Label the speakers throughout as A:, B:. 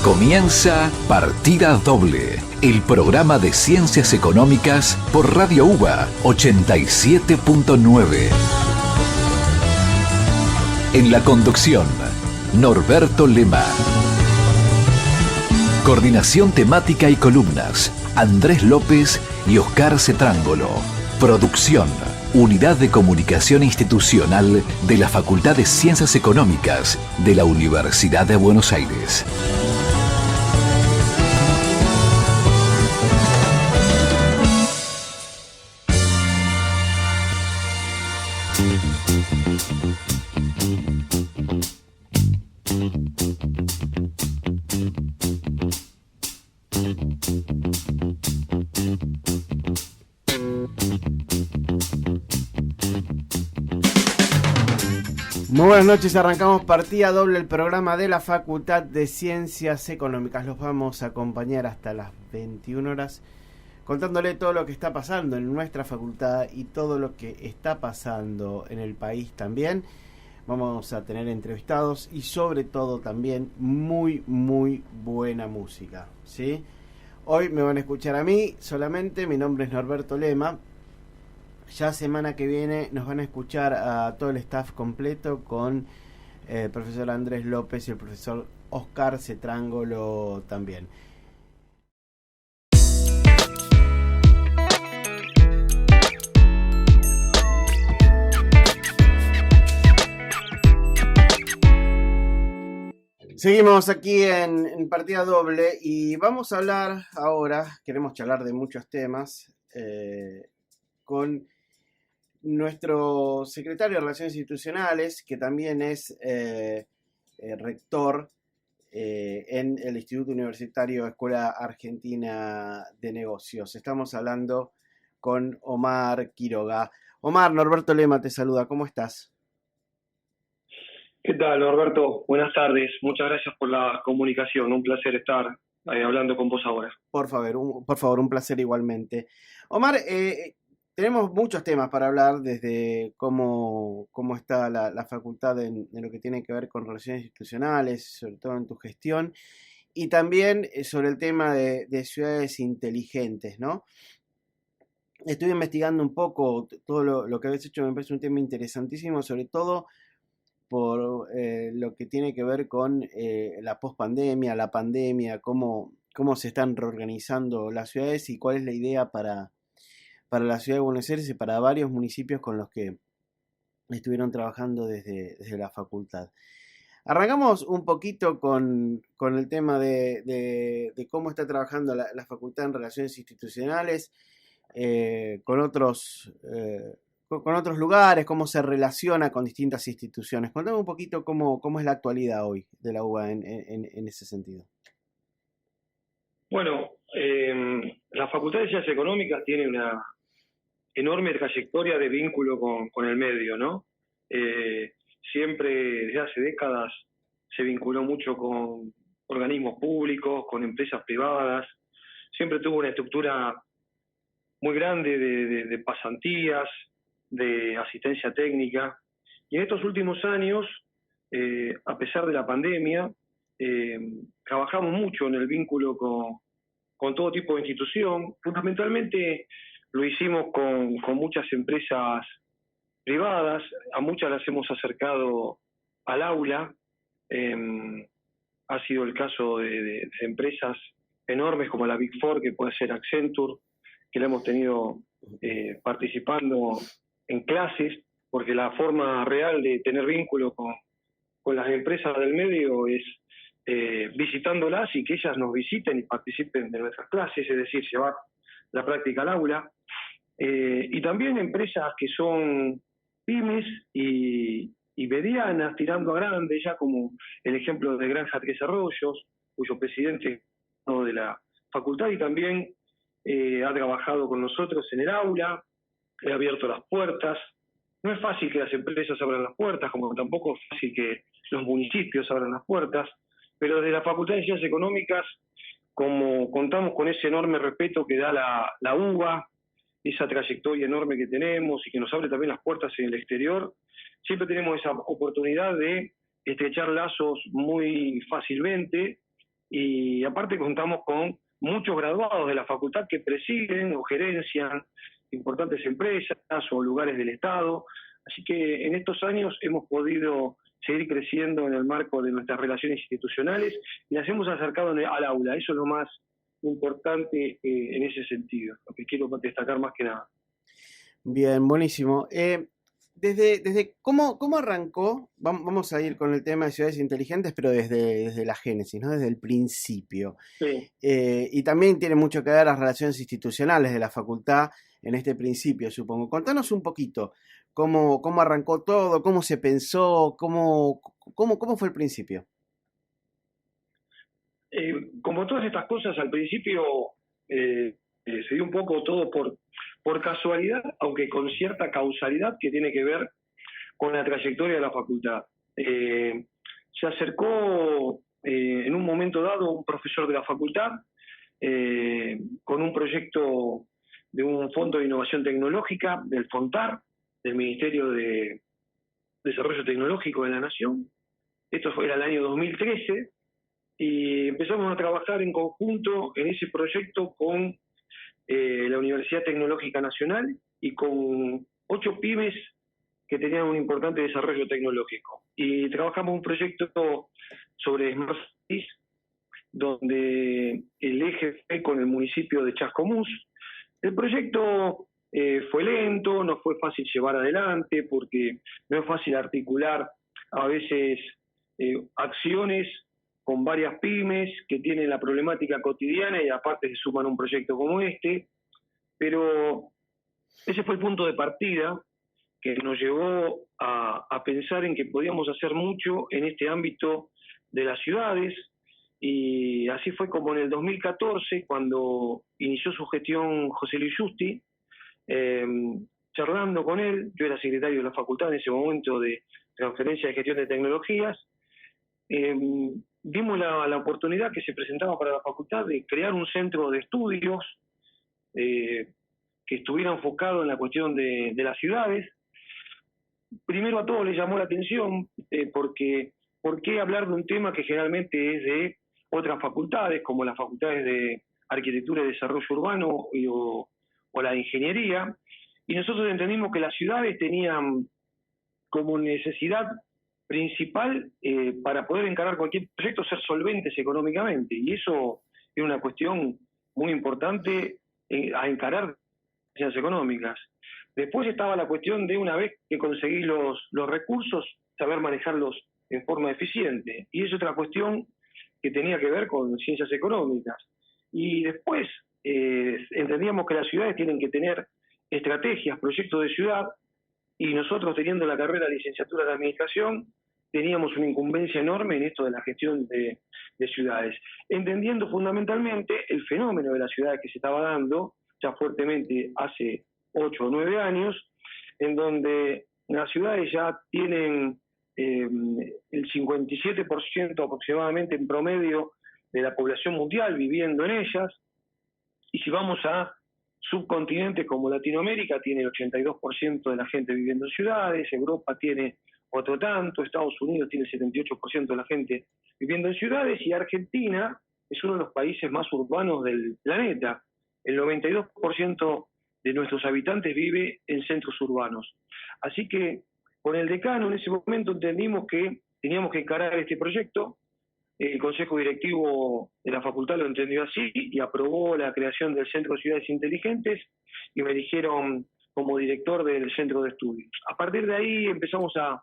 A: Comienza Partida Doble, el programa de ciencias económicas por Radio UBA 87.9. En la conducción, Norberto Lema. Coordinación temática y columnas, Andrés López y Oscar Cetrángolo. Producción, Unidad de Comunicación Institucional de la Facultad de Ciencias Económicas de la Universidad de Buenos Aires.
B: Muy buenas noches, arrancamos Partida Doble, el programa de la Facultad de Ciencias Económicas. Los vamos a acompañar hasta las 21 horas contándole todo lo que está pasando en nuestra facultad y todo lo que está pasando en el país también. Vamos a tener entrevistados y sobre todo también muy buena música, ¿sí? Hoy me van a escuchar a mí solamente, mi nombre es Norberto Lema. Ya semana que viene nos van a escuchar a todo el staff completo con el profesor Andrés López y el profesor Oscar Cetrángolo también. Seguimos aquí en Partida Doble y vamos a hablar ahora, queremos charlar de muchos temas, con nuestro secretario de Relaciones Institucionales, que también es rector en el Instituto Universitario Escuela Argentina de Negocios. Estamos hablando con Omar Quiroga. Omar, Norberto Lema te saluda, ¿cómo estás?
C: ¿Qué tal, Norberto? Buenas tardes. Muchas gracias por la comunicación. Un placer estar hablando con vos ahora.
B: Por favor, un placer igualmente. Omar, tenemos muchos temas para hablar, desde cómo está la facultad en lo que tiene que ver con relaciones institucionales, sobre todo en tu gestión, y también sobre el tema de ciudades inteligentes, ¿no? Estuve investigando un poco todo lo que habéis hecho, me parece un tema interesantísimo, sobre todo por lo que tiene que ver con la pospandemia, la pandemia, cómo se están reorganizando las ciudades y cuál es la idea para la ciudad de Buenos Aires y para varios municipios con los que estuvieron trabajando desde la facultad. Arrancamos un poquito con el tema de cómo está trabajando la facultad en relaciones institucionales con otros lugares, cómo se relaciona con distintas instituciones. Contame un poquito cómo es la actualidad hoy de la UBA en ese sentido.
C: Bueno, la Facultad de Ciencias Económicas tiene una enorme trayectoria de vínculo con el medio, ¿no? Siempre, desde hace décadas, se vinculó mucho con organismos públicos, con empresas privadas. Siempre tuvo una estructura muy grande de pasantías, de asistencia técnica. Y en estos últimos años, a pesar de la pandemia, trabajamos mucho en el vínculo con todo tipo de institución. Fundamentalmente lo hicimos con muchas empresas privadas, a muchas las hemos acercado al aula. Ha sido el caso de empresas enormes como la Big Four, que puede ser Accenture, que la hemos tenido participando en clases, porque la forma real de tener vínculo con las empresas del medio es visitándolas y que ellas nos visiten y participen de nuestras clases, es decir, llevar la práctica al aula. Y también empresas que son pymes y medianas, tirando a grandes, ya como el ejemplo de Granja Tres Arroyos, cuyo presidente de la facultad y también ha trabajado con nosotros en el aula, ha abierto las puertas. No es fácil que las empresas abran las puertas, como tampoco es fácil que los municipios abran las puertas, pero desde la Facultad de Ciencias Económicas, como contamos con ese enorme respeto que da la UBA, esa trayectoria enorme que tenemos y que nos abre también las puertas en el exterior, siempre tenemos esa oportunidad de estrechar lazos muy fácilmente y aparte contamos con muchos graduados de la facultad que presiden o gerencian importantes empresas o lugares del Estado. Así que en estos años hemos podido seguir creciendo en el marco de nuestras relaciones institucionales y las hemos acercado al aula. Eso es lo más importante en ese sentido, lo que quiero destacar más que nada.
B: Bien, buenísimo. Desde cómo arrancó, vamos a ir con el tema de ciudades inteligentes, pero desde la génesis, ¿no? Desde el principio.
C: Sí.
B: Y también tiene mucho que ver las relaciones institucionales de la facultad en este principio, supongo. Contanos un poquito cómo arrancó todo, cómo se pensó, cómo fue el principio.
C: Como todas estas cosas, al principio se dio un poco todo por casualidad, aunque con cierta causalidad que tiene que ver con la trayectoria de la facultad. Se acercó en un momento dado un profesor de la facultad con un proyecto de un fondo de innovación tecnológica, del FONTAR, del Ministerio de Desarrollo Tecnológico de la Nación. Esto era el año 2013, y empezamos a trabajar en conjunto en ese proyecto con la Universidad Tecnológica Nacional y con 8 pymes que tenían un importante desarrollo tecnológico. Y trabajamos un proyecto sobre Smart Cities, donde el eje fue con el municipio de Chascomús. El proyecto fue lento, no fue fácil llevar adelante, porque no es fácil articular a veces acciones con varias pymes que tienen la problemática cotidiana y aparte se suman a un proyecto como este, pero ese fue el punto de partida que nos llevó a pensar en que podíamos hacer mucho en este ámbito de las ciudades, y así fue como en el 2014, cuando inició su gestión José Luis Justi, charlando con él, yo era secretario de la facultad en ese momento de transferencia de gestión de tecnologías, vimos la oportunidad que se presentaba para la facultad de crear un centro de estudios que estuviera enfocado en la cuestión de las ciudades. Primero a todos les llamó la atención porque ¿por qué hablar de un tema que generalmente es de otras facultades, como las facultades de Arquitectura y Desarrollo Urbano o la de Ingeniería? Y nosotros entendimos que las ciudades tenían como necesidad principal para poder encarar cualquier proyecto, ser solventes económicamente, y eso es una cuestión muy importante a encarar las económicas. Después estaba la cuestión de, una vez que conseguís los recursos, saber manejarlos en forma eficiente, y es otra cuestión que tenía que ver con ciencias económicas. Y después entendíamos que las ciudades tienen que tener estrategias, proyectos de ciudad, y nosotros, teniendo la carrera de licenciatura de administración, teníamos una incumbencia enorme en esto de la gestión de ciudades, entendiendo fundamentalmente el fenómeno de las ciudades que se estaba dando ya fuertemente hace 8 o 9 años, en donde las ciudades ya tienen el 57% aproximadamente en promedio de la población mundial viviendo en ellas, y si vamos a subcontinentes como Latinoamérica, tiene el 82% de la gente viviendo en ciudades, Europa tiene otro tanto, Estados Unidos tiene el 78% de la gente viviendo en ciudades, y Argentina es uno de los países más urbanos del planeta. El 92% de nuestros habitantes vive en centros urbanos. Así que con el decano en ese momento entendimos que teníamos que encarar este proyecto. El Consejo Directivo de la Facultad lo entendió así y aprobó la creación del Centro de Ciudades Inteligentes y me eligieron como director del Centro de Estudios. A partir de ahí empezamos a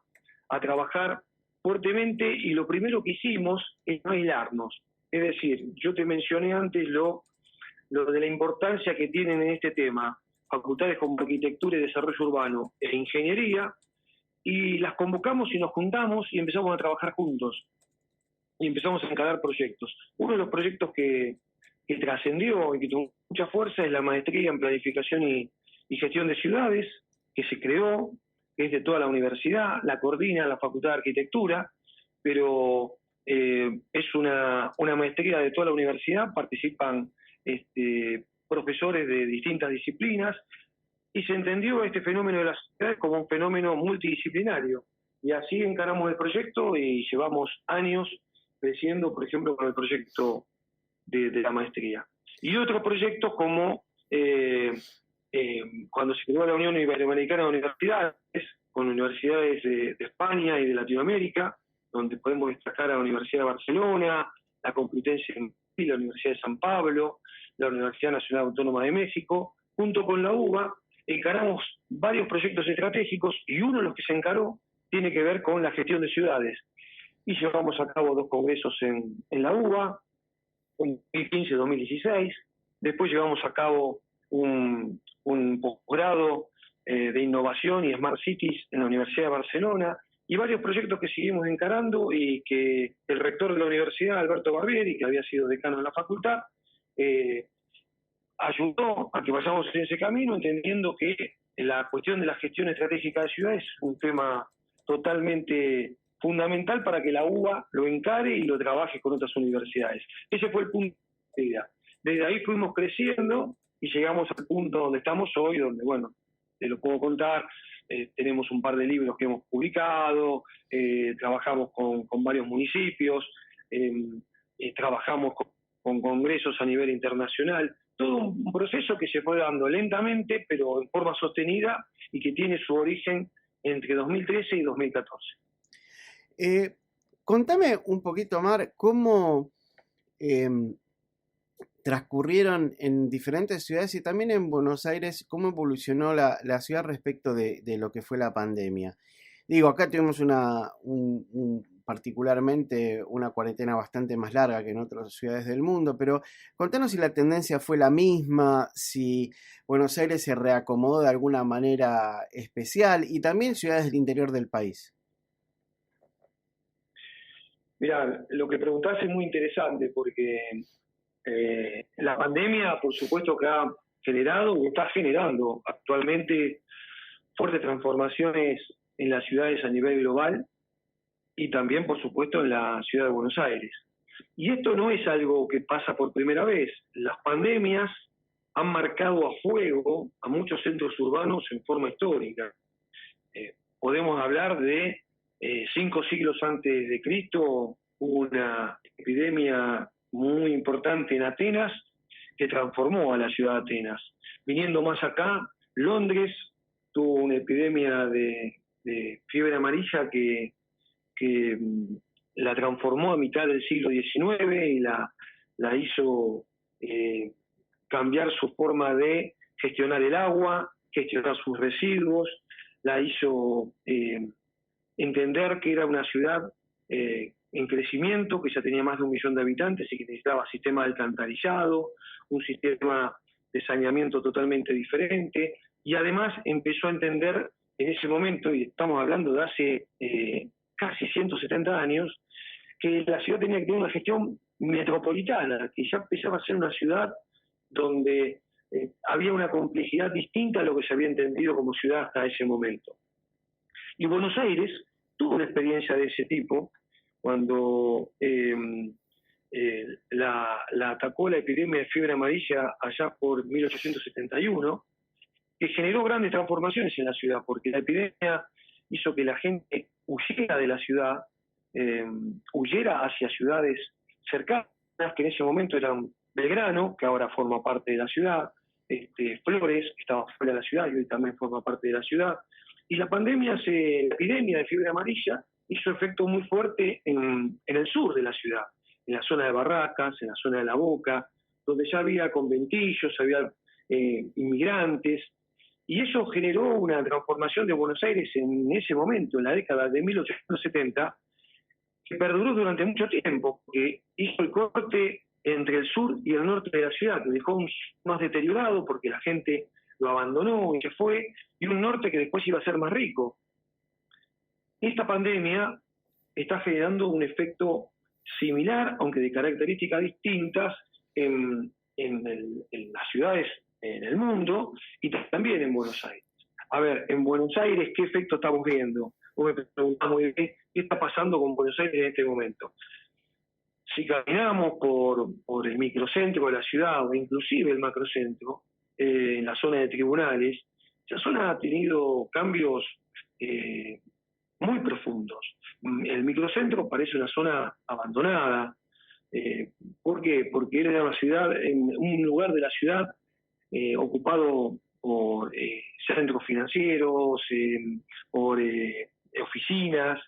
C: trabajar fuertemente, y lo primero que hicimos es no aislarnos. Es decir, yo te mencioné antes lo de la importancia que tienen en este tema facultades como Arquitectura y Desarrollo Urbano e Ingeniería, y las convocamos y nos juntamos y empezamos a trabajar juntos. Y empezamos a encarar proyectos. Uno de los proyectos que trascendió y que tuvo mucha fuerza es la maestría en Planificación y Gestión de Ciudades, que se creó, que es de toda la universidad, la coordina la Facultad de Arquitectura, pero es una maestría de toda la universidad, participan profesores de distintas disciplinas, y se entendió este fenómeno de las ciudades como un fenómeno multidisciplinario. Y así encaramos el proyecto y llevamos años creciendo, por ejemplo, con el proyecto de la maestría. Y otros proyectos como cuando se creó la Unión Iberoamericana de Universidades, con universidades de España y de Latinoamérica, donde podemos destacar a la Universidad de Barcelona, la Complutense de Madrid, la Universidad de San Pablo, la Universidad Nacional Autónoma de México, junto con la UBA, encaramos varios proyectos estratégicos y uno de los que se encaró tiene que ver con la gestión de ciudades. Y llevamos a cabo 2 congresos en la UBA, en 2015-2016. Después llevamos a cabo un posgrado de innovación y Smart Cities en la Universidad de Barcelona, y varios proyectos que seguimos encarando y que el rector de la universidad, Alberto Barbieri, que había sido decano de la facultad, ayudó a que vayamos en ese camino, entendiendo que la cuestión de la gestión estratégica de ciudades es un tema totalmente fundamental para que la UBA lo encare y lo trabaje con otras universidades. Ese fue el punto de vida. Desde ahí fuimos creciendo y llegamos al punto donde estamos hoy, donde, bueno, te lo puedo contar, tenemos un par de libros que hemos publicado, trabajamos con varios municipios, trabajamos con congresos a nivel internacional, todo un proceso que se fue dando lentamente, pero en forma sostenida y que tiene su origen entre 2013 y 2014.
B: Contame un poquito, Omar, cómo transcurrieron en diferentes ciudades y también en Buenos Aires, cómo evolucionó la ciudad respecto de lo que fue la pandemia. Digo, acá tuvimos particularmente una cuarentena bastante más larga que en otras ciudades del mundo, pero contanos si la tendencia fue la misma, si Buenos Aires se reacomodó de alguna manera especial y también ciudades del interior del país.
C: Mirá, lo que preguntás es muy interesante porque la pandemia, por supuesto, que ha generado o está generando actualmente fuertes transformaciones en las ciudades a nivel global y también, por supuesto, en la ciudad de Buenos Aires. Y esto no es algo que pasa por primera vez. Las pandemias han marcado a fuego a muchos centros urbanos en forma histórica. Podemos hablar de 5 siglos antes de Cristo, hubo una epidemia muy importante en Atenas que transformó a la ciudad de Atenas. Viniendo más acá, Londres tuvo una epidemia de fiebre amarilla que la transformó a mitad del siglo XIX y la hizo cambiar su forma de gestionar el agua, gestionar sus residuos, la hizo entender que era una ciudad en crecimiento, que ya tenía más de 1 millón de habitantes y que necesitaba sistema de alcantarillado, un sistema de saneamiento totalmente diferente, y además empezó a entender en ese momento, y estamos hablando de hace casi 170 años, que la ciudad tenía que tener una gestión metropolitana, que ya empezaba a ser una ciudad donde había una complejidad distinta a lo que se había entendido como ciudad hasta ese momento. Y Buenos Aires tuvo una experiencia de ese tipo cuando la atacó la epidemia de fiebre amarilla allá por 1871, que generó grandes transformaciones en la ciudad, porque la epidemia hizo que la gente huyera de la ciudad, huyera hacia ciudades cercanas, que en ese momento eran Belgrano, que ahora forma parte de la ciudad, Flores, que estaba fuera de la ciudad y hoy también forma parte de la ciudad, y la epidemia de fiebre amarilla hizo efecto muy fuerte en el sur de la ciudad, en la zona de Barracas, en la zona de La Boca, donde ya había conventillos, había inmigrantes, y eso generó una transformación de Buenos Aires en ese momento, en la década de 1870, que perduró durante mucho tiempo, que hizo el corte entre el sur y el norte de la ciudad, que dejó un sur más deteriorado porque la gente lo abandonó y se fue, y un norte que después iba a ser más rico. Esta pandemia está generando un efecto similar, aunque de características distintas, en las ciudades en el mundo y también en Buenos Aires. A ver, en Buenos Aires, ¿qué efecto estamos viendo? Vos me preguntás muy bien, ¿qué está pasando con Buenos Aires en este momento? Si caminamos por el microcentro de la ciudad o inclusive el macrocentro, en la zona de tribunales, esa zona ha tenido cambios muy profundos. el microcentro parece una zona abandonada. ¿Por qué? Porque era una ciudad, en un lugar de la ciudad ocupado por centros financieros, por oficinas,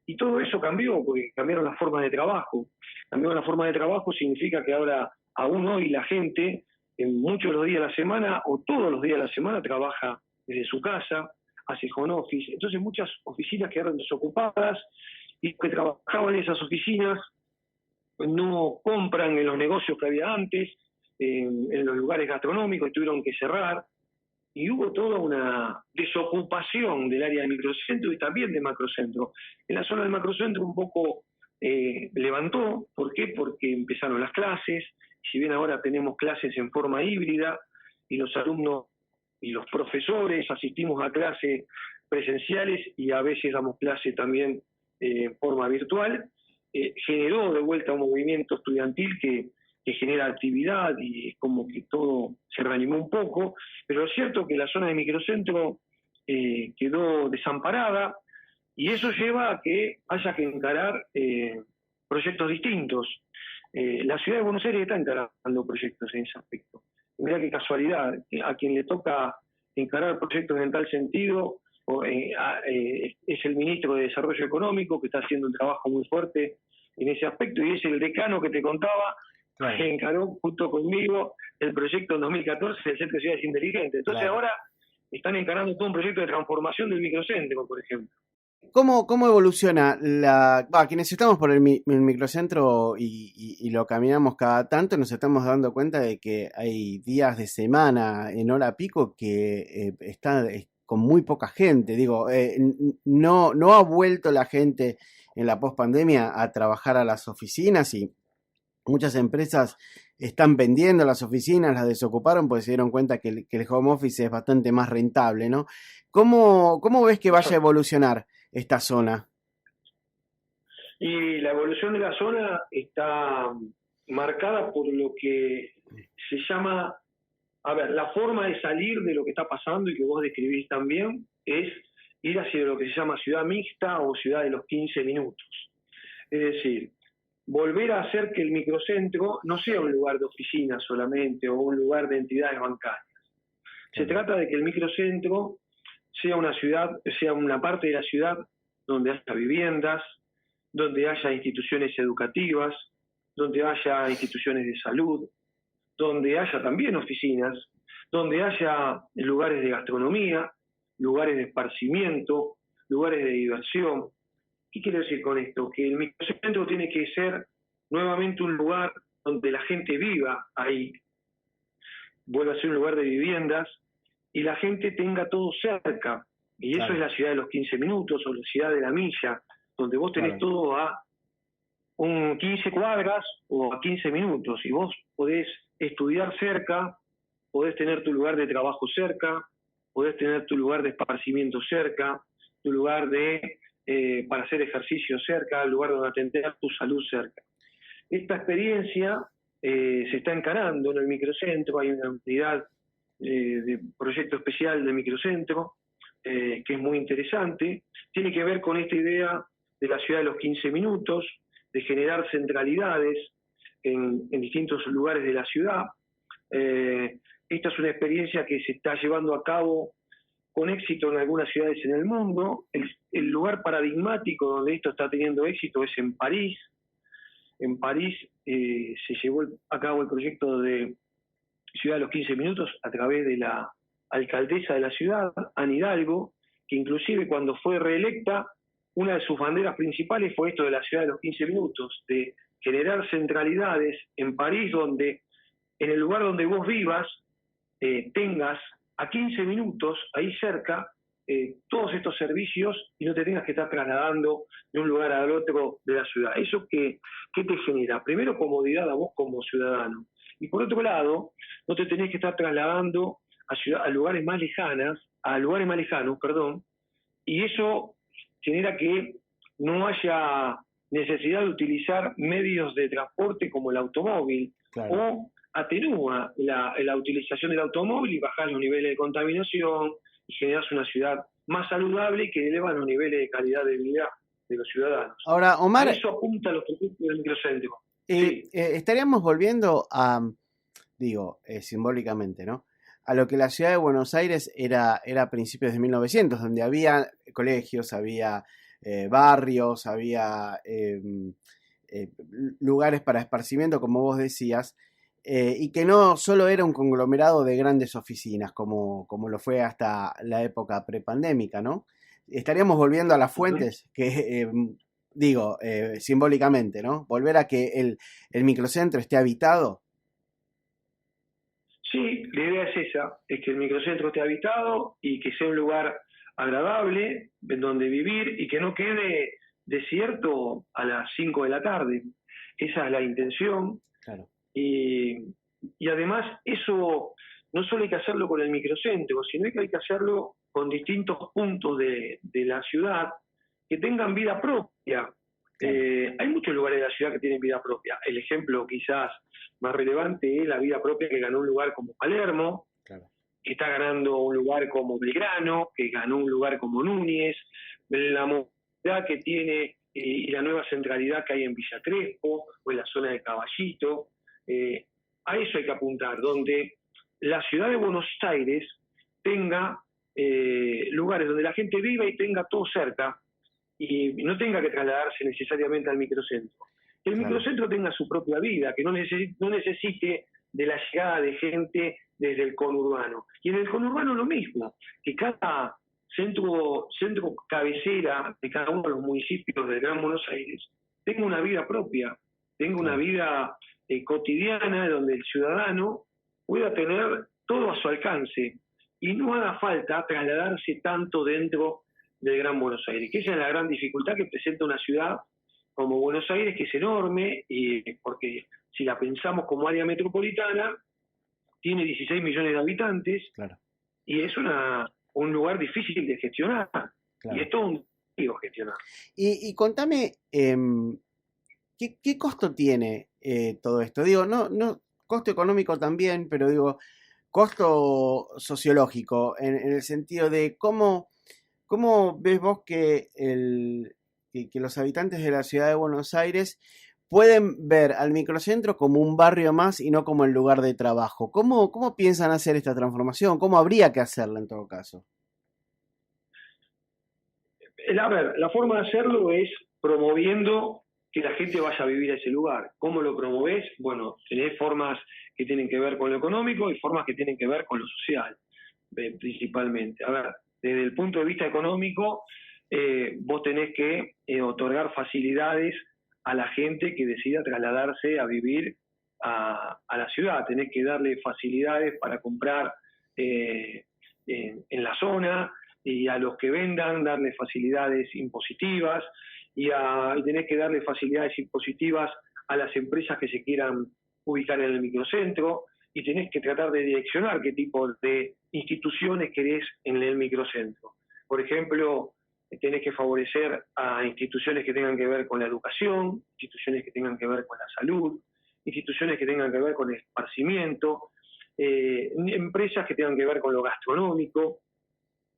C: y todo eso cambió porque cambiaron las formas de trabajo. Cambiaron la forma de trabajo significa que ahora, aún hoy, la gente, en muchos de los días de la semana o todos los días de la semana, trabaja desde su casa, hace home office. Entonces muchas oficinas quedaron desocupadas y los que trabajaban en esas oficinas no compran en los negocios que había antes, en los lugares gastronómicos, tuvieron que cerrar, y hubo toda una desocupación del área de microcentro y también de macrocentro. En la zona del macrocentro un poco levantó. ¿Por qué? Porque empezaron las clases, si bien ahora tenemos clases en forma híbrida y los alumnos y los profesores asistimos a clases presenciales y a veces damos clase también en forma virtual, generó de vuelta un movimiento estudiantil que genera actividad y es como que todo se reanimó un poco, pero es cierto que la zona de microcentro quedó desamparada y eso lleva a que haya que encarar proyectos distintos. La ciudad de Buenos Aires está encarando proyectos en ese aspecto. Mira qué casualidad, a quien le toca encarar proyectos en tal sentido es el ministro de Desarrollo Económico, que está haciendo un trabajo muy fuerte en ese aspecto, y es el decano que te contaba, claro, que encaró junto conmigo el proyecto en 2014 del Centro de Ciudades Inteligentes. Entonces claro, ahora están encarando todo un proyecto de transformación del microcentro, por ejemplo.
B: ¿Cómo evoluciona quienes estamos por el microcentro y lo caminamos cada tanto, nos estamos dando cuenta de que hay días de semana en hora pico que están con muy poca gente? Digo, no ha vuelto la gente en la pospandemia a trabajar a las oficinas y muchas empresas están vendiendo las oficinas, las desocuparon porque se dieron cuenta que el home office es bastante más rentable, ¿no? ¿Cómo ves que vaya a evolucionar esta zona?
C: Y la evolución de la zona está marcada por lo que se llama, la forma de salir de lo que está pasando y que vos describís también es ir hacia lo que se llama ciudad mixta o ciudad de los 15 minutos. Es decir, volver a hacer que el microcentro no sea un lugar de oficinas solamente o un lugar de entidades bancarias. Se trata de que el microcentro sea una ciudad, sea una parte de la ciudad donde haya viviendas, donde haya instituciones educativas, donde haya instituciones de salud, donde haya también oficinas, donde haya lugares de gastronomía, lugares de esparcimiento, lugares de diversión. ¿Qué quiero decir con esto? Que el microcentro tiene que ser nuevamente un lugar donde la gente viva ahí, vuelva a ser un lugar de viviendas y la gente tenga todo cerca. Y eso es la ciudad de los 15 minutos o la ciudad de la milla, donde vos tenés todo a 15 cuadras o a 15 minutos y vos podés estudiar cerca, podés tener tu lugar de trabajo cerca, podés tener tu lugar de esparcimiento cerca, tu lugar para hacer ejercicio cerca, el lugar donde atender tu salud cerca. Esta experiencia se está encarando en el microcentro, hay una unidad de proyecto especial del microcentro que es muy interesante, tiene que ver con esta idea de la ciudad de los 15 minutos, de generar centralidades en distintos lugares de la ciudad. Esta es una experiencia que se está llevando a cabo con éxito en algunas ciudades en el mundo. El lugar paradigmático donde esto está teniendo éxito es en París. En París se llevó a cabo el proyecto de Ciudad de los 15 minutos a través de la alcaldesa de la ciudad, Anne Hidalgo, que inclusive cuando fue reelecta, una de sus banderas principales fue esto de la ciudad de los 15 minutos, de generar centralidades en París donde en el lugar donde vos vivas tengas a 15 minutos, ahí cerca, todos estos servicios y no te tengas que estar trasladando de un lugar al otro de la ciudad. ¿Eso qué te genera? Primero, comodidad a vos como ciudadano. Y por otro lado, no te tenés que estar trasladando a lugares más lejanos, y eso genera que no haya necesidad de utilizar medios de transporte como el automóvil, o atenúa la utilización del automóvil y bajar los niveles de contaminación y generas una ciudad más saludable y que eleva los niveles de calidad de vida de los ciudadanos.
B: Ahora, Omar,
C: A eso apunta los proyectos del microcentro. Sí.
B: estaríamos volviendo a, digo, simbólicamente, ¿no? A lo que la ciudad de Buenos Aires era a principios de 1900, donde había colegios, había barrios, había lugares para esparcimiento, como vos decías, y que no solo era un conglomerado de grandes oficinas, como lo fue hasta la época prepandémica, ¿no? Estaríamos volviendo a las fuentes, que digo, simbólicamente, ¿no? Volver a que el microcentro esté habitado.
C: Sí, la idea es esa, es que el microcentro esté habitado y que sea un lugar agradable en donde vivir y que no quede desierto a las 5 de la tarde. Esa es la intención.
B: Claro.
C: Y además eso no solo hay que hacerlo con el microcentro, sino que hay que hacerlo con distintos puntos de la ciudad que tengan vida propia. Hay muchos lugares de la ciudad que tienen vida propia. El ejemplo quizás más relevante es la vida propia que ganó un lugar como Palermo,
B: Claro.
C: que está ganando un lugar como Belgrano, que ganó un lugar como Núñez, la movilidad que tiene y la nueva centralidad que hay en Villa Crespo o en la zona de Caballito. A eso hay que apuntar, donde la ciudad de Buenos Aires tenga lugares donde la gente viva y tenga todo cerca, y no tenga que trasladarse necesariamente al microcentro. Que el microcentro tenga su propia vida, que no necesite de la llegada de gente desde el conurbano. Y en el conurbano lo mismo, que cada centro cabecera de cada uno de los municipios del Gran Buenos Aires tenga una vida propia, tenga una vida cotidiana donde el ciudadano pueda tener todo a su alcance y no haga falta trasladarse tanto dentro del Gran Buenos Aires, que esa es la gran dificultad que presenta una ciudad como Buenos Aires, que es enorme, porque si la pensamos como área metropolitana, tiene 16 millones de habitantes,
B: Claro.
C: y es un lugar difícil de gestionar,
B: Claro.
C: y es todo un desafío gestionar.
B: Y contame, ¿qué costo tiene todo esto? Digo, no, costo económico también, pero digo, costo sociológico, en el sentido de cómo ves vos que los habitantes de la ciudad de Buenos Aires pueden ver al microcentro como un barrio más y no como el lugar de trabajo. ¿Cómo piensan hacer esta transformación? ¿Cómo habría que hacerla en todo caso?
C: A ver, la forma de hacerlo es promoviendo que la gente vaya a vivir a ese lugar. ¿Cómo lo promovés? Bueno, tenés formas que tienen que ver con lo económico y formas que tienen que ver con lo social, principalmente. A ver, desde el punto de vista económico, vos tenés que otorgar facilidades a la gente que decida trasladarse a vivir a la ciudad. Tenés que darle facilidades para comprar en la zona, y a los que vendan darle facilidades impositivas, y tenés que darle facilidades impositivas a las empresas que se quieran ubicar en el microcentro, y tenés que tratar de direccionar qué tipo de instituciones querés en el microcentro. Por ejemplo, tenés que favorecer a instituciones que tengan que ver con la educación, instituciones que tengan que ver con la salud, instituciones que tengan que ver con el esparcimiento, empresas que tengan que ver con lo gastronómico.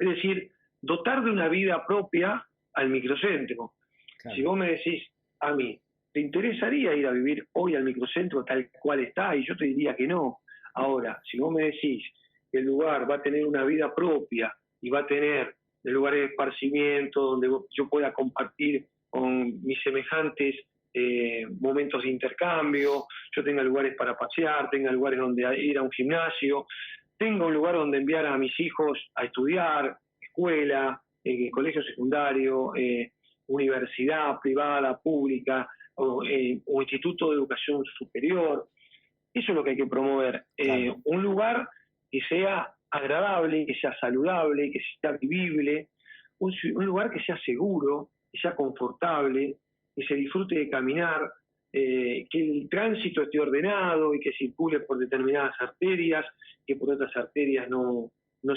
C: Es decir, dotar de una vida propia al microcentro. Claro. Si vos me decís a mí, ¿te interesaría ir a vivir hoy al microcentro tal cual está? Y yo te diría que no. Ahora, si vos me decís que el lugar va a tener una vida propia y va a tener lugares de esparcimiento donde yo pueda compartir con mis semejantes momentos de intercambio, yo tenga lugares para pasear, tenga lugares donde ir a un gimnasio, tenga un lugar donde enviar a mis hijos a estudiar, escuela, colegio secundario, universidad privada, pública, o instituto de educación superior. Eso es lo que hay que promover. Claro. Un lugar que sea agradable, que sea saludable, que sea vivible, un lugar que sea seguro, que sea confortable, que se disfrute de caminar, que el tránsito esté ordenado y que circule por determinadas arterias, que por otras arterias no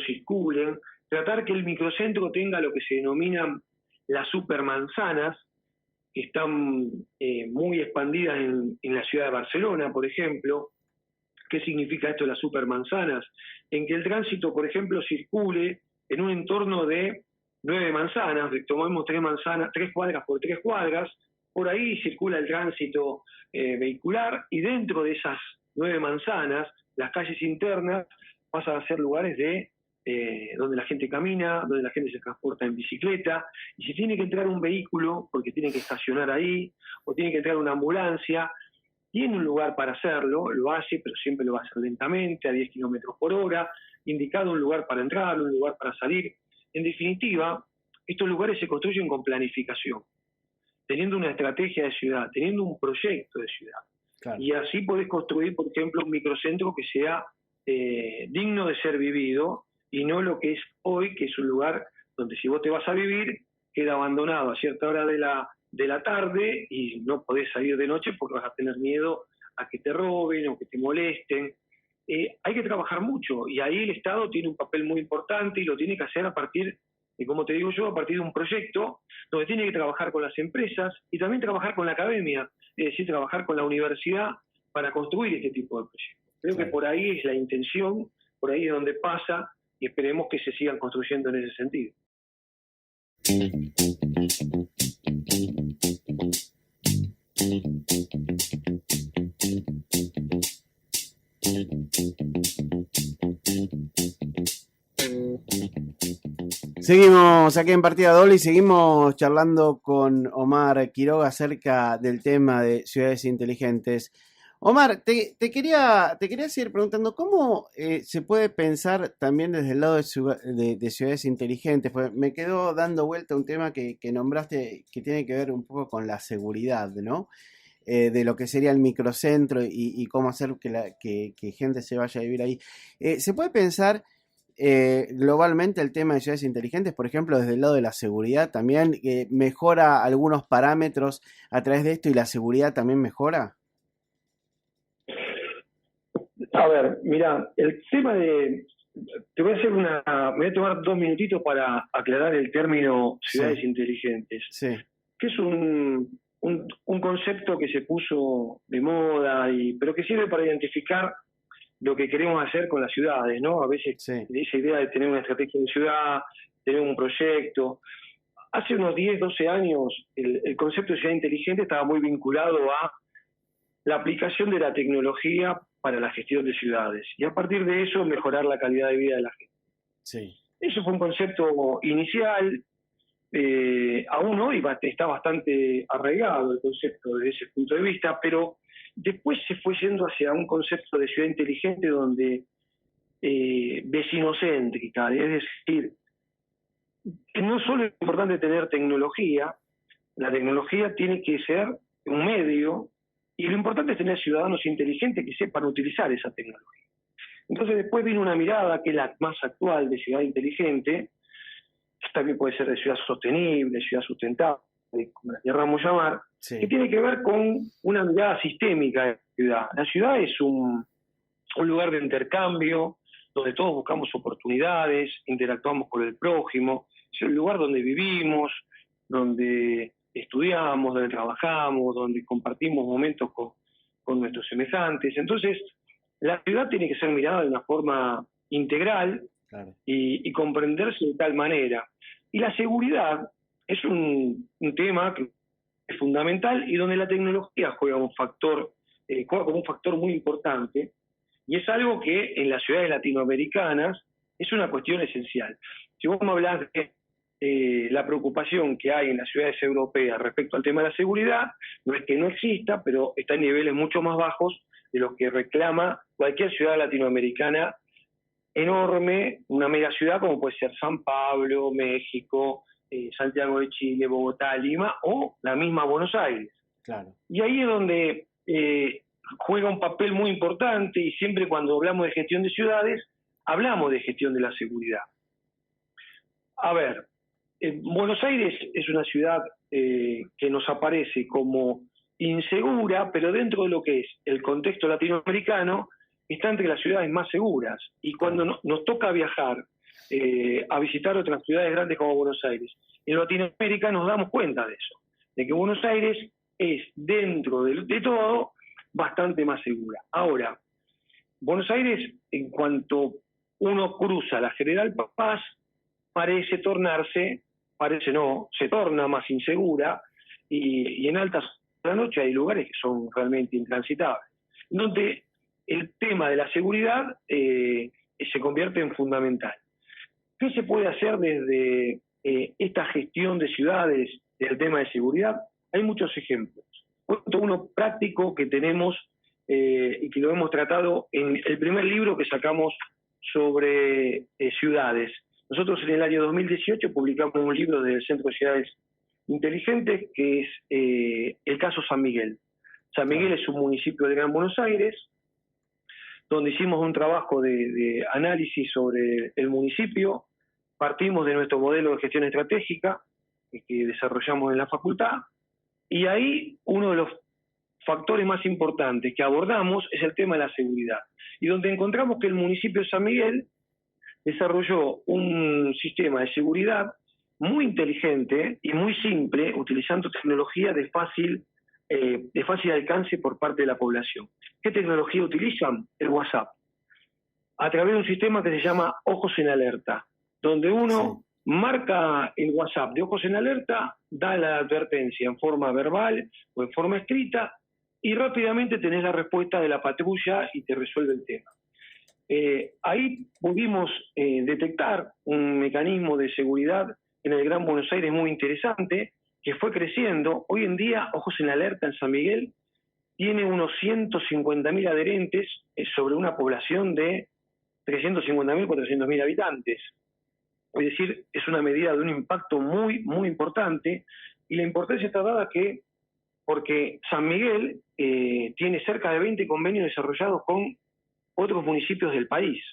C: circulen. Tratar que el microcentro tenga lo que se denominan las supermanzanas, que están muy expandidas en la ciudad de Barcelona, por ejemplo. ¿Qué significa esto de las supermanzanas? En que el tránsito, por ejemplo, circule en un entorno de 9 manzanas, tomamos 3 manzanas, 3 cuadras por 3 cuadras, por ahí circula el tránsito vehicular, y dentro de esas 9 manzanas, las calles internas pasan a ser lugares donde la gente camina, donde la gente se transporta en bicicleta, y si tiene que entrar un vehículo, porque tiene que estacionar ahí, o tiene que entrar una ambulancia, tiene un lugar para hacerlo, lo hace, pero siempre lo va a hacer lentamente, a 10 kilómetros por hora, indicado un lugar para entrar, un lugar para salir. En definitiva, estos lugares se construyen con planificación, teniendo una estrategia de ciudad, teniendo un proyecto de ciudad.
B: Claro.
C: Y así podés construir, por ejemplo, un microcentro que sea digno de ser vivido, y no lo que es hoy, que es un lugar donde si vos te vas a vivir, queda abandonado a cierta hora de la tarde y no podés salir de noche porque vas a tener miedo a que te roben o que te molesten. Hay que trabajar mucho, y ahí el Estado tiene un papel muy importante, y lo tiene que hacer a partir de, como te digo yo, a partir de un proyecto donde tiene que trabajar con las empresas y también trabajar con la academia, es decir, trabajar con la universidad para construir este tipo de proyectos. Creo que por ahí es la intención, por ahí es donde pasa, y esperemos que se sigan construyendo en ese sentido.
B: Seguimos aquí en Partida Doble y seguimos charlando con Omar Quiroga acerca del tema de ciudades inteligentes. Omar, te quería seguir preguntando, ¿cómo se puede pensar también desde el lado de ciudades inteligentes? Pues me quedó dando vuelta un tema que nombraste, que tiene que ver un poco con la seguridad, ¿no? De lo que sería el microcentro y cómo hacer que gente se vaya a vivir ahí. ¿Se puede pensar globalmente el tema de ciudades inteligentes, por ejemplo, desde el lado de la seguridad también? ¿Mejora algunos parámetros a través de esto y la seguridad también mejora?
C: A ver, mira, el tema de... Te voy a hacer me voy a tomar 2 minutitos para aclarar el término ciudades inteligentes, que es un concepto que se puso de moda, pero que sirve para identificar lo que queremos hacer con las ciudades, ¿no? A veces esa idea de tener una estrategia de ciudad, tener un proyecto. Hace unos 10, 12 años, el concepto de ciudad inteligente estaba muy vinculado a la aplicación de la tecnología para la gestión de ciudades, y a partir de eso mejorar la calidad de vida de la gente.
B: Sí.
C: Eso fue un concepto inicial, aún hoy está bastante arraigado el concepto desde ese punto de vista, pero después se fue yendo hacia un concepto de ciudad inteligente donde vecinocéntrica, es decir, que no solo es importante tener tecnología, la tecnología tiene que ser un medio, y lo importante es tener ciudadanos inteligentes que sepan utilizar esa tecnología. Entonces después viene una mirada que es la más actual de ciudad inteligente, que también puede ser de ciudad sostenible, ciudad sustentable, como la queramos llamar, que tiene que ver con una mirada sistémica de la ciudad. La ciudad es un lugar de intercambio, donde todos buscamos oportunidades, interactuamos con el prójimo, es el lugar donde vivimos, donde estudiamos, donde trabajamos, donde compartimos momentos con nuestros semejantes. Entonces, la ciudad tiene que ser mirada de una forma integral, y comprenderse de tal manera. Y la seguridad es un tema que es fundamental, y donde la tecnología juega como un factor muy importante, y es algo que en las ciudades latinoamericanas es una cuestión esencial. Si vos me hablás de la preocupación que hay en las ciudades europeas respecto al tema de la seguridad, no es que no exista, pero está en niveles mucho más bajos de los que reclama cualquier ciudad latinoamericana enorme, una megaciudad como puede ser San Pablo, México, Santiago de Chile, Bogotá, Lima, o la misma Buenos Aires.
B: Claro.
C: Y ahí es donde juega un papel muy importante, y siempre cuando hablamos de gestión de ciudades, hablamos de gestión de la seguridad. A ver, Buenos Aires es una ciudad que nos aparece como insegura, pero dentro de lo que es el contexto latinoamericano, está entre las ciudades más seguras. Y cuando nos toca viajar a visitar otras ciudades grandes como Buenos Aires, en Latinoamérica nos damos cuenta de eso, de que Buenos Aires es, dentro de todo, bastante más segura. Ahora, Buenos Aires, en cuanto uno cruza la General Paz, parece tornarse parece no, se torna más insegura y en altas horas de la noche hay lugares que son realmente intransitables, donde el tema de la seguridad se convierte en fundamental. ¿Qué se puede hacer desde esta gestión de ciudades del tema de seguridad? Hay muchos ejemplos. Cuento uno práctico que tenemos y que lo hemos tratado en el primer libro que sacamos sobre ciudades. Nosotros en el año 2018 publicamos un libro del Centro de Ciudades Inteligentes que es el caso San Miguel. San Miguel es un municipio de Gran Buenos Aires, donde hicimos un trabajo de análisis sobre el municipio. Partimos de nuestro modelo de gestión estratégica que desarrollamos en la facultad, y ahí uno de los factores más importantes que abordamos es el tema de la seguridad, y donde encontramos que el municipio de San Miguel desarrolló un sistema de seguridad muy inteligente y muy simple, utilizando tecnología de fácil alcance por parte de la población. ¿Qué tecnología utilizan? El WhatsApp. A través de un sistema que se llama Ojos en Alerta, donde uno marca el WhatsApp de Ojos en Alerta, da la advertencia en forma verbal o en forma escrita, y rápidamente tenés la respuesta de la patrulla y te resuelve el tema. Ahí pudimos detectar un mecanismo de seguridad en el Gran Buenos Aires muy interesante, que fue creciendo. Hoy en día, Ojos en Alerta en San Miguel tiene unos 150.000 adherentes sobre una población de 350.000, 400.000 habitantes. Es decir, es una medida de un impacto muy, muy importante, y la importancia está dada porque San Miguel tiene cerca de 20 convenios desarrollados con otros municipios del país.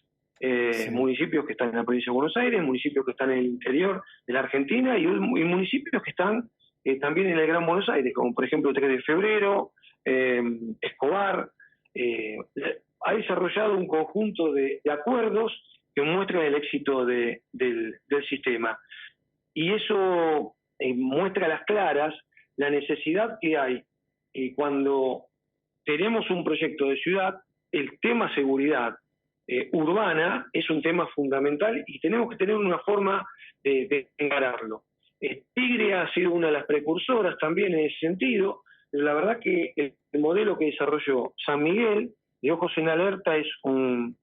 C: Municipios que están en la provincia de Buenos Aires, municipios que están en el interior de la Argentina y municipios que están también en el Gran Buenos Aires, como por ejemplo 3 de Febrero, Escobar. Ha desarrollado un conjunto de acuerdos que muestran el éxito del sistema. Y eso muestra a las claras la necesidad que hay cuando tenemos un proyecto de ciudad. El tema seguridad urbana es un tema fundamental y tenemos que tener una forma de encararlo. Tigre ha sido una de las precursoras también en ese sentido. La verdad que el modelo que desarrolló San Miguel de Ojos en Alerta es un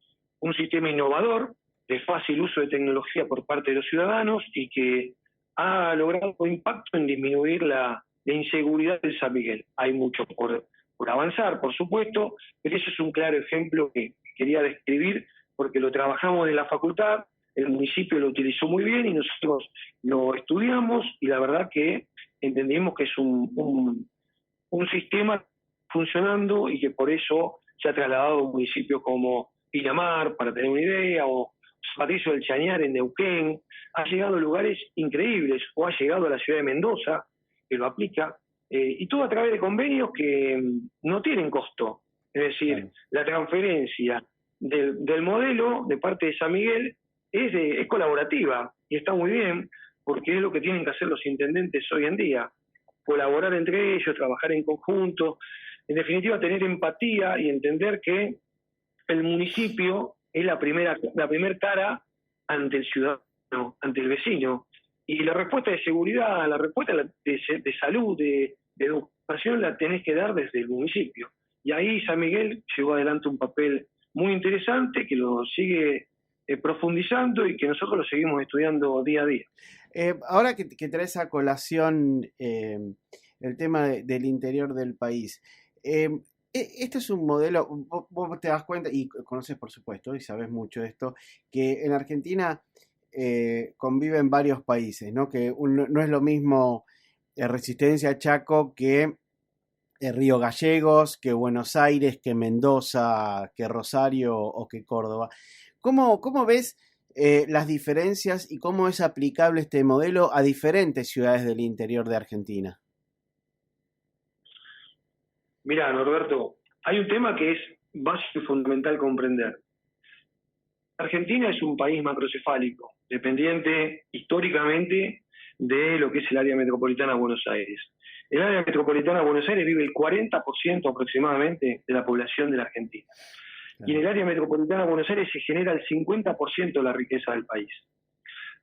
C: sistema innovador, de fácil uso de tecnología por parte de los ciudadanos y que ha logrado impacto en disminuir la inseguridad del San Miguel. Hay mucho por avanzar, por supuesto, pero eso es un claro ejemplo que quería describir porque lo trabajamos en la facultad, el municipio lo utilizó muy bien y nosotros lo estudiamos, y la verdad que entendimos que es un sistema funcionando y que por eso se ha trasladado a un municipio como Pinamar, para tener una idea, o Patricio del Chañar en Neuquén. Ha llegado a lugares increíbles, o ha llegado a la ciudad de Mendoza, que lo aplica, y todo a través de convenios que no tienen costo. Es decir, la transferencia del modelo de parte de San Miguel es colaborativa, y está muy bien, porque es lo que tienen que hacer los intendentes hoy en día: colaborar entre ellos, trabajar en conjunto, en definitiva tener empatía y entender que el municipio es la primera cara ante el ciudadano, ante el vecino. Y la respuesta de seguridad, la respuesta de salud, de educación, la tenés que dar desde el municipio. Y ahí San Miguel llevó adelante un papel muy interesante que lo sigue profundizando y que nosotros lo seguimos estudiando día a día.
B: Ahora que traes a colación el tema del interior del país, este es un modelo, vos te das cuenta, y conoces por supuesto, y sabes mucho de esto, que en Argentina conviven varios países, ¿no? Que no es lo mismo Resistencia Chaco que Río Gallegos, que Buenos Aires, que Mendoza, que Rosario o que Córdoba. ¿Cómo ves las diferencias y cómo es aplicable este modelo a diferentes ciudades del interior de Argentina?
C: Mirá, Norberto, hay un tema que es básico y fundamental comprender. Argentina es un país macrocefálico, dependiente históricamente de lo que es el área metropolitana de Buenos Aires. El área metropolitana de Buenos Aires vive el 40% aproximadamente de la población de la Argentina. Y en el área metropolitana de Buenos Aires se genera el 50% de la riqueza del país.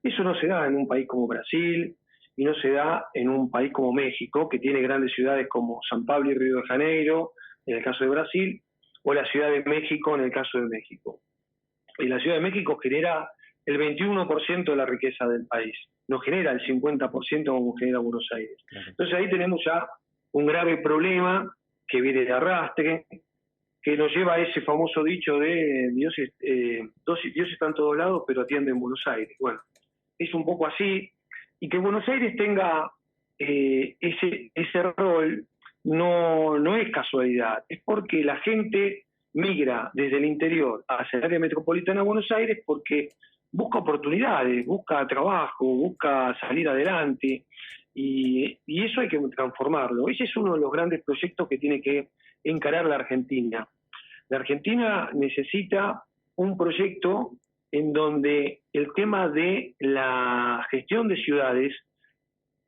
C: Eso no se da en un país como Brasil, y no se da en un país como México, que tiene grandes ciudades como San Pablo y Río de Janeiro, en el caso de Brasil, o la Ciudad de México, en el caso de México. Y la Ciudad de México genera el 21% de la riqueza del país, no genera el 50% como genera Buenos Aires.
B: Claro.
C: Entonces ahí tenemos ya un grave problema que viene de arrastre, que nos lleva a ese famoso dicho de Dios está en todos lados, pero atiende en Buenos Aires. Bueno, es un poco así, y que Buenos Aires tenga ese rol no es casualidad, es porque la gente migra desde el interior hacia el área metropolitana de Buenos Aires porque busca oportunidades, busca trabajo, busca salir adelante, y eso hay que transformarlo. Ese es uno de los grandes proyectos que tiene que encarar la Argentina. La Argentina necesita un proyecto en donde el tema de la gestión de ciudades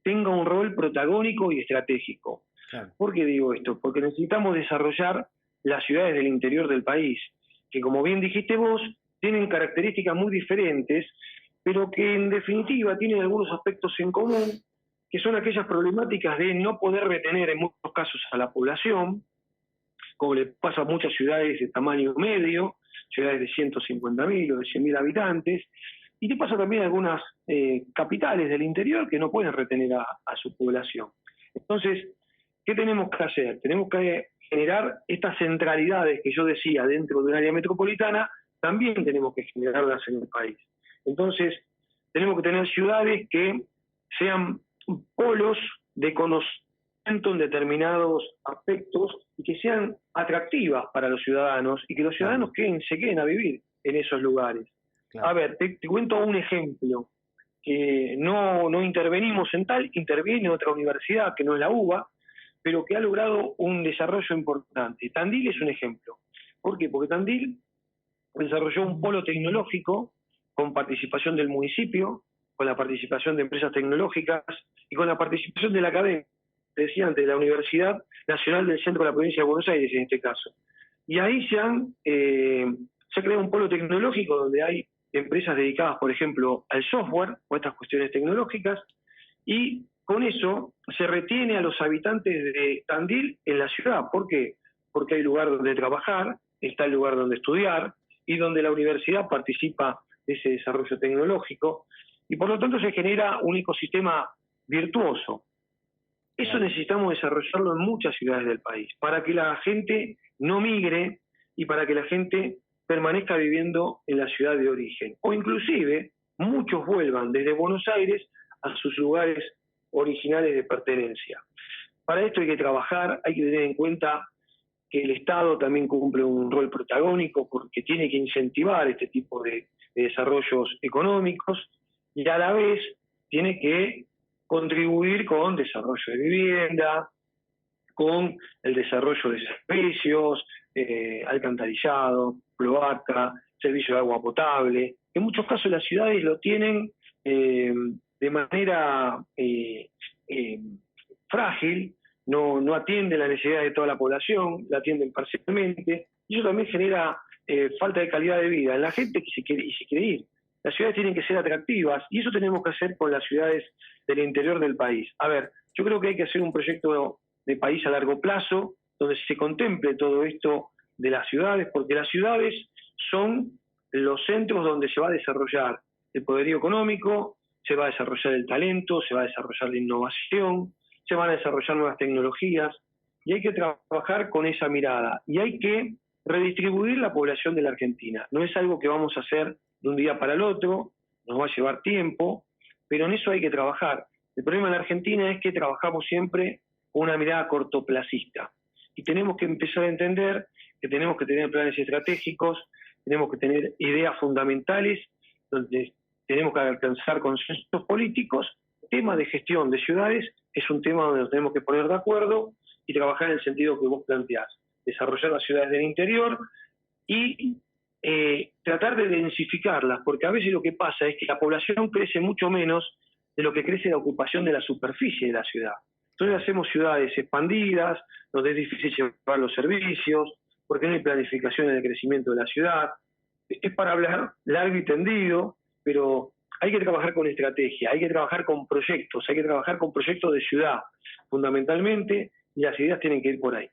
C: tenga un rol protagónico y estratégico.
B: Claro.
C: ¿Por qué digo esto? Porque necesitamos desarrollar las ciudades del interior del país, que como bien dijiste vos, tienen características muy diferentes, pero que en definitiva tienen algunos aspectos en común, que son aquellas problemáticas de no poder retener en muchos casos a la población, como le pasa a muchas ciudades de tamaño medio, ciudades de 150.000 o de 100.000 habitantes, y le pasa también a algunas capitales del interior que no pueden retener a su población. Entonces, ¿qué tenemos que hacer? Tenemos que generar estas centralidades que yo decía dentro de un área metropolitana, también tenemos que generarlas en el país. Entonces, tenemos que tener ciudades que sean polos de conocimiento en determinados aspectos y que sean atractivas para los ciudadanos y que los ciudadanos se queden a vivir en esos lugares. Claro. A ver, te cuento un ejemplo, que no intervenimos en tal, interviene otra universidad que no es la UBA, pero que ha logrado un desarrollo importante. Tandil es un ejemplo. ¿Por qué? Porque Tandil desarrolló un polo tecnológico con participación del municipio, con la participación de empresas tecnológicas y con la participación de la academia, decía antes, de la Universidad Nacional del Centro de la Provincia de Buenos Aires en este caso. Y ahí se ha creado un polo tecnológico donde hay empresas dedicadas, por ejemplo, al software o a estas cuestiones tecnológicas, y con eso se retiene a los habitantes de Tandil en la ciudad. ¿Por qué? Porque hay lugar donde trabajar, está el lugar donde estudiar, y donde la universidad participa de ese desarrollo tecnológico, y por lo tanto se genera un ecosistema virtuoso. Eso necesitamos desarrollarlo en muchas ciudades del país, para que la gente no migre y para que la gente permanezca viviendo en la ciudad de origen. O inclusive, muchos vuelvan desde Buenos Aires a sus lugares originales de pertenencia. Para esto hay que trabajar, hay que tener en cuenta que el Estado también cumple un rol protagónico porque tiene que incentivar este tipo de desarrollos económicos y a la vez tiene que contribuir con desarrollo de vivienda, con el desarrollo de servicios, alcantarillado, cloaca, servicio de agua potable. En muchos casos las ciudades lo tienen de manera frágil, no atienden la necesidad de toda la población, la atienden parcialmente, y eso también genera falta de calidad de vida en la gente que se quiere ir. Las ciudades tienen que ser atractivas, y eso tenemos que hacer con las ciudades del interior del país. A ver, yo creo que hay que hacer un proyecto de país a largo plazo, donde se contemple todo esto de las ciudades, porque las ciudades son los centros donde se va a desarrollar el poderío económico, se va a desarrollar el talento, se va a desarrollar la innovación, se van a desarrollar nuevas tecnologías, y hay que trabajar con esa mirada, y hay que redistribuir la población de la Argentina. No es algo que vamos a hacer de un día para el otro, nos va a llevar tiempo, pero en eso hay que trabajar. El problema en la Argentina es que trabajamos siempre con una mirada cortoplacista, y tenemos que empezar a entender que tenemos que tener planes estratégicos, tenemos que tener ideas fundamentales, donde tenemos que alcanzar consensos políticos. El tema de gestión de ciudades es un tema donde nos tenemos que poner de acuerdo y trabajar en el sentido que vos planteás, desarrollar las ciudades del interior y tratar de densificarlas, porque a veces lo que pasa es que la población crece mucho menos de lo que crece la ocupación de la superficie de la ciudad. Entonces hacemos ciudades expandidas, donde es difícil llevar los servicios, porque no hay planificaciones de crecimiento de la ciudad. Es para hablar largo y tendido, pero hay que trabajar con estrategia, hay que trabajar con proyectos, hay que trabajar con proyectos de ciudad, fundamentalmente, y las ideas tienen que ir por ahí.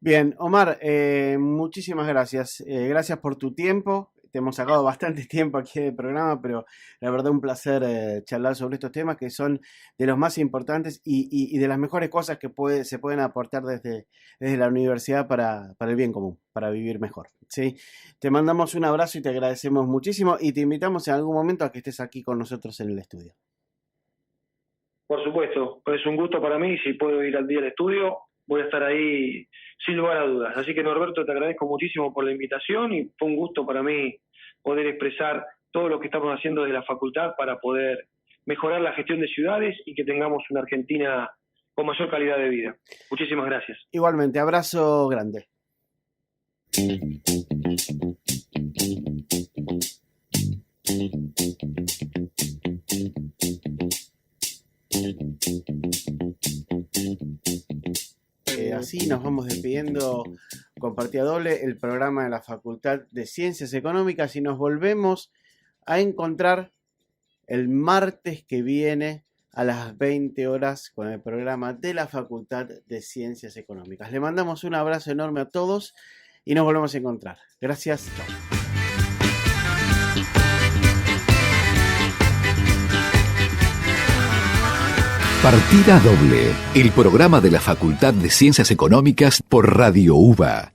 B: Bien, Omar, muchísimas gracias. Gracias por tu tiempo. Te hemos sacado bastante tiempo aquí en el programa, pero la verdad un placer charlar sobre estos temas que son de los más importantes y de las mejores cosas que se pueden aportar desde la universidad para el bien común, para vivir mejor. ¿Sí? Te mandamos un abrazo y te agradecemos muchísimo y te invitamos en algún momento a que estés aquí con nosotros en el estudio.
C: Por supuesto, es un gusto para mí. Si puedo ir al día al estudio, voy a estar ahí sin lugar a dudas. Así que, Norberto, te agradezco muchísimo por la invitación y fue un gusto para mí poder expresar todo lo que estamos haciendo desde la facultad para poder mejorar la gestión de ciudades y que tengamos una Argentina con mayor calidad de vida. Muchísimas gracias.
B: Igualmente, abrazo grande. Así nos vamos despidiendo con Partida Doble, el programa de la Facultad de Ciencias Económicas, y nos volvemos a encontrar el martes que viene a las 20 horas con el programa de la Facultad de Ciencias Económicas. Le mandamos un abrazo enorme a todos y nos volvemos a encontrar. Gracias. Chao.
A: Partida Doble, el programa de la Facultad de Ciencias Económicas por Radio UBA.